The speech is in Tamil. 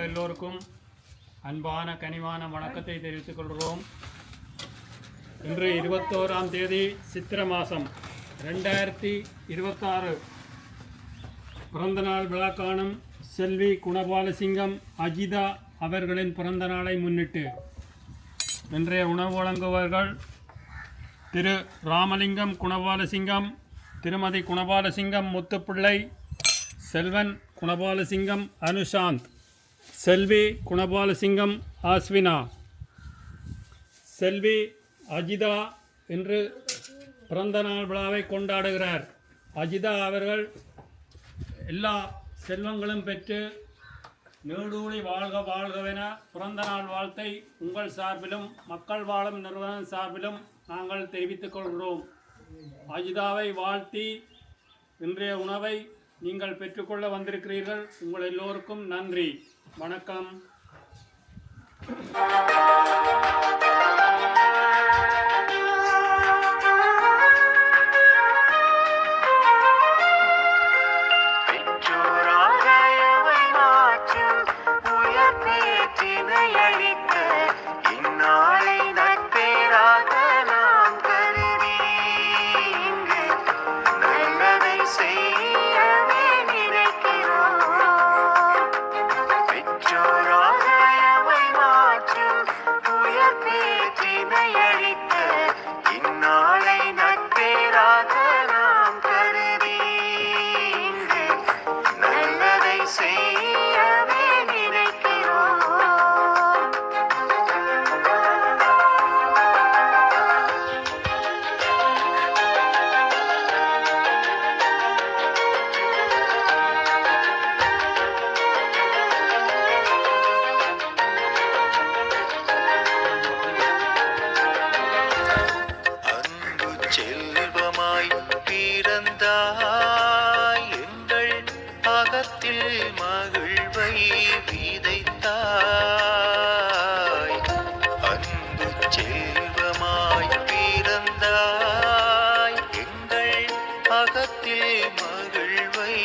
எல்லோருக்கும் அன்பான கனிவான வணக்கத்தை தெரிவித்துக் கொள்கிறோம். இன்று 21ஆம் தேதி சித்திரை மாதம் 2026 பிறந்தநாள் விழா காணும் செல்வி குணபாலசிங்கம் அஜிதா அவர்களின் பிறந்த நாளை முன்னிட்டு இன்றைய உணவு வழங்குபவர்கள் திரு ராமலிங்கம் குணபாலசிங்கம், திருமதி குணபாலசிங்கம் முத்துப்பிள்ளை, செல்வன் குணபாலசிங்கம் அனுஷாந்த், செல்வி குணபாலசிங்கம் ஆஸ்வினா. செல்வி அஜிதா இன்று பிறந்தநாள் விழாவை கொண்டாடுகிறார். அஜிதா அவர்கள் எல்லா செல்வங்களும் பெற்று நீடூழி வாழ்க வாழ்கவென பிறந்தநாள் வாழ்த்தை உங்கள் சார்பிலும் மக்கள் வாழும் நிறுவனம் சார்பிலும் நாங்கள் தெரிவித்துக் கொள்கிறோம். அஜிதாவை வாழ்த்தி இன்றைய உணவை நீங்கள் பெற்றுக்கொள்ள வந்திருக்கிறீர்கள். உங்கள் எல்லோருக்கும் நன்றி, வணக்கம். மகிழ்வை விதைத்தாய், அன்பு செல்வமாய் பிறந்தாய், எங்கள் அகத்தில் மகிழ்வை